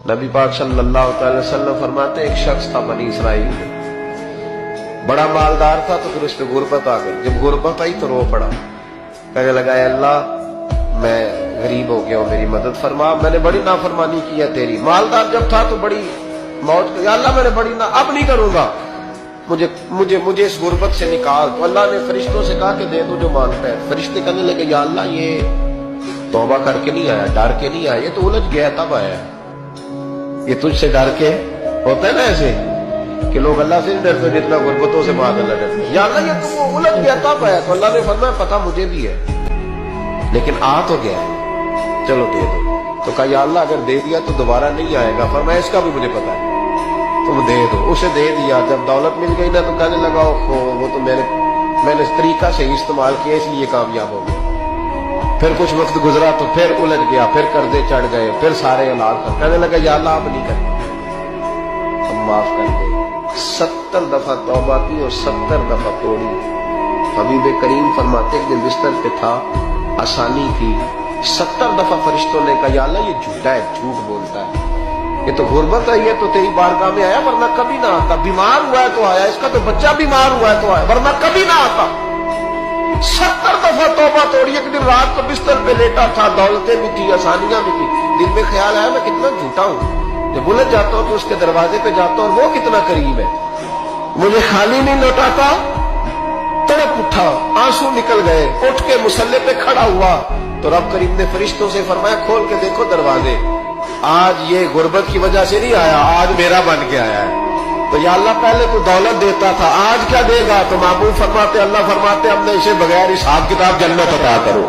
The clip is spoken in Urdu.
نبی پاک صلی اللہ تعالی وسلم فرماتے ایک شخص تھا بنی اسرائیل میں، بڑا مالدار تھا، تو پھر اس پہ غربت آ گئی۔ جب غربت آئی تو رو پڑا، کہنے لگا اے اللہ میں غریب ہو گیا ہوں، میری مدد فرما، میں نے بڑی نافرمانی کی ہے تیری۔ مالدار جب تھا تو بڑی موت، یا اللہ میں نے بڑی اب نہیں کروں گا، مجھے اس غربت سے نکال۔ تو اللہ نے فرشتوں سے کہا کہ دے دو جو مانگتا ہے۔ فرشتے کہنے لگے یا اللہ یہ توبہ کر کے نہیں آیا، ڈر کے نہیں آیا، یہ تو الجھ گیا تب آیا ہے۔ یہ تجھ سے ڈر کے ہوتا ہے نا ایسے کہ لوگ اللہ سے نہیں ڈرتے جتنا غربتوں سے بعد اللہ ڈرتے، یا اللہ یہ تو وہ الجھ گیا تب آیا۔ تو اللہ نے فرمایا پتہ مجھے بھی ہے لیکن آ تو گیا ہے، چلو دے دو۔ تو کہا یا اللہ اگر دے دیا تو دوبارہ نہیں آئے گا۔ فرمایا اس کا بھی مجھے پتا ہے، تم دے دو۔ اسے دے دیا۔ جب دولت مل گئی نا تو کہنے لگا وہ تو میں نے اس طریقہ سے ہی استعمال کیا اس لیے کامیاب ہو گیا۔ پھر کچھ وقت گزرا تو پھر الجھ گیا، پھر قرضے چڑھ گئے، پھر سارے اولاد کر کہنے لگا یا اللہ اب نہیں کرنا، اب معاف کر دے۔ 70 دفعہ توبہ کی اور 70 دفعہ توڑی۔ حبیب کریم فرماتے ایک دن بستر پہ تھا، آسانی تھی، 70 دفعہ فرشتوں نے کہا یا اللہ یہ جھوٹا ہے، جھوٹ بولتا ہے، یہ تو غربت ہے، یہ تو تیری بارگاہ میں آیا ورنہ کبھی نہ آتا، بیمار ہوا ہے تو آیا، اس کا تو بچہ بیمار ہوا ہے تو آیا ورنہ کبھی نہ آتا۔ 70 دفعہ توبہ توڑی۔ ایک دن رات کو بستر پہ لیٹا تھا، دولتیں بھی تھی، آسانیاں بھی تھی، دل میں خیال آیا میں کتنا جھوٹا ہوں، جب الجھ جاتا ہوں تو اس کے دروازے پہ جاتا ہوں اور وہ کتنا قریب ہے، مجھے خالی نہیں لوٹاتا۔ تڑپ اٹھا، آنسو نکل گئے، اٹھ کے مصلے پہ کھڑا ہوا تو رب کریم نے فرشتوں سے فرمایا کھول کے دیکھو دروازے، آج یہ غربت کی وجہ سے نہیں آیا، آج میرا بن کے آیا ہے۔ تو یا اللہ پہلے تو دولت دیتا تھا، آج کیا دے گا؟ تو معبود فرماتے اللہ فرماتے ہم نے اسے بغیر حساب کتاب جنت عطا کرو۔